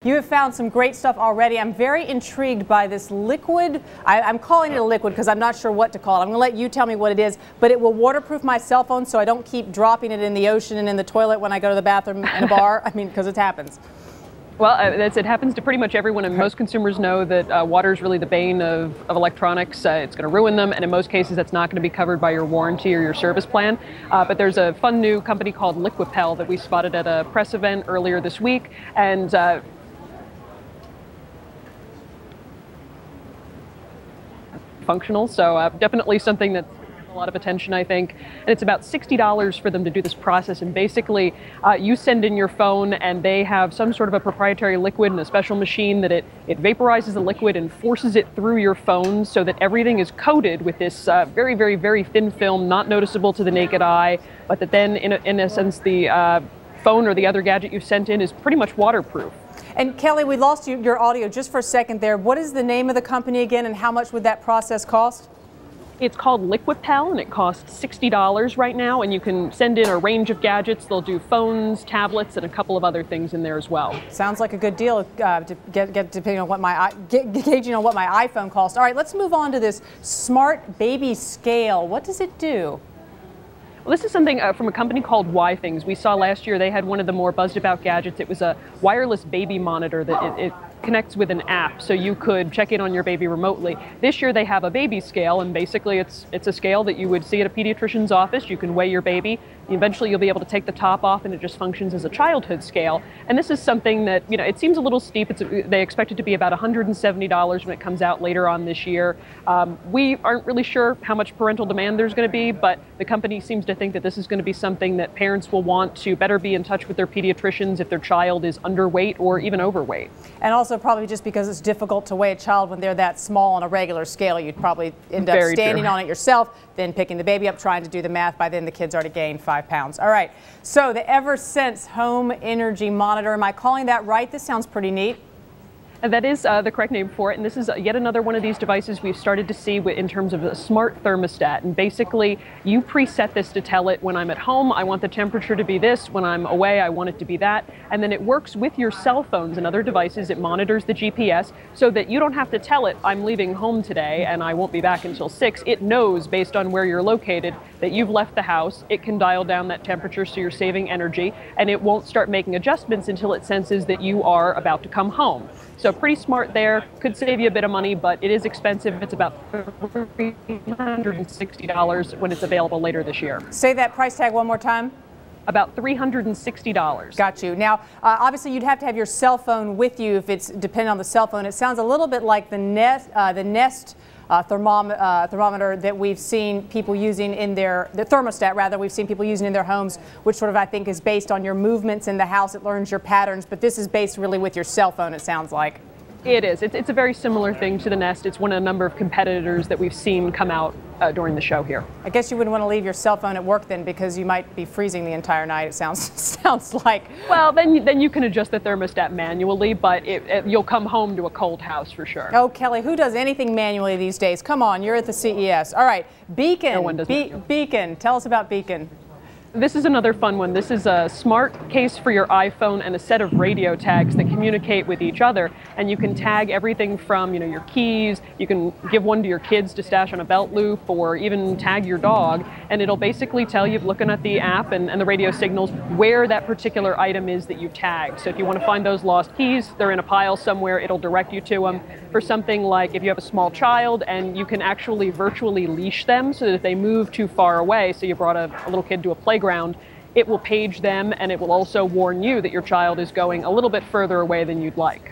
You have found some great stuff already. I'm very intrigued by this liquid. I'm calling it a liquid because I'm not sure what to call it. I'm going to let you tell me what it is, but it will waterproof my cell phone so I don't keep dropping it in the ocean and in the toilet when I go to the bathroom in a bar. I mean, because it happens. Well, it happens to pretty much everyone, and most consumers know that water is really the bane of electronics. It's going to ruin them, and in most cases, that's not going to be covered by your warranty or your service plan. But there's a fun new company called Liquipel that we spotted at a press event earlier this week, and functional, so definitely something that's a lot of attention, I think. And it's about $60 for them to do this process, and basically you send in your phone and they have some sort of a proprietary liquid and a special machine that it vaporizes the liquid and forces it through your phone so that everything is coated with this very, very, very thin film, not noticeable to the naked eye, but that then in a sense the phone or the other gadget you sent in is pretty much waterproof. And Kelli, we lost your audio just for a second there. What is the name of the company again, and how much would that process cost? It's called Liquipel, and it costs $60 right now, and you can send in a range of gadgets. They'll do phones, tablets, and a couple of other things in there as well. Sounds like a good deal to get depending on what gauging on what my iPhone costs. All right, let's move on to this smart baby scale. What does it do? Well, this is something from a company called Things. We saw last year they had one of the more buzzed about gadgets. It was a wireless baby monitor that it connects with an app, so you could check in on your baby remotely. This year they have a baby scale, and basically it's a scale that you would see at a pediatrician's office. You can weigh your baby. Eventually you'll be able to take the top off, and it just functions as a childhood scale. And this is something that, you know, it seems a little steep. They expect it to be about $170 when it comes out later on this year. We aren't really sure how much parental demand there's going to be, but the company seems to think that this is going to be something that parents will want to better be in touch with their pediatricians if their child is underweight or even overweight. And also probably just because it's difficult to weigh a child when they're that small on a regular scale, you'd probably end up standing on it yourself, then picking the baby up, trying to do the math. By then the kid's already gained 5 pounds. All right, so the EverSince Home Energy Monitor, am I calling that right? This sounds pretty neat. And that is the correct name for it, and this is yet another one of these devices we've started to see in terms of a smart thermostat. And basically, you preset this to tell it, when I'm at home, I want the temperature to be this. When I'm away, I want it to be that. And then it works with your cell phones and other devices. It monitors the GPS so that you don't have to tell it, I'm leaving home today and I won't be back until 6. It knows, based on where you're located, that you've left the house. It can dial down that temperature so you're saving energy, and it won't start making adjustments until it senses that you are about to come home. So pretty smart there, could save you a bit of money, but it is expensive. It's about $360 when it's available later this year. Say that price tag one more time. About $360. Got you. Now, obviously, you'd have to have your cell phone with you if it's dependent on the cell phone. It sounds a little bit like the Nest thermometer that we've seen people using in the thermostat rather, we've seen people using in their homes, which sort of I think is based on your movements in the house. It learns your patterns, but this is based really with your cell phone, it sounds like. It is. It's a very similar thing to the Nest. It's one of a number of competitors that we've seen come out during the show here. I guess you wouldn't want to leave your cell phone at work then, because you might be freezing the entire night, it sounds like. Well, then you can adjust the thermostat manually, but you'll come home to a cold house for sure. Oh, Kelli, who does anything manually these days? Come on, you're at the CES. All right, Beacon. No one does. Beacon. Tell us about Beacon. This is another fun one. This is a smart case for your iPhone and a set of radio tags that communicate with each other. And you can tag everything from, you know, your keys. You can give one to your kids to stash on a belt loop, or even tag your dog. And it'll basically tell you, looking at the app and the radio signals, where that particular item is that you tagged. So if you want to find those lost keys, they're in a pile somewhere, it'll direct you to them. For something like if you have a small child and you can actually virtually leash them so that if they move too far away, so you brought a little kid to a playground, it will page them, and it will also warn you that your child is going a little bit further away than you'd like.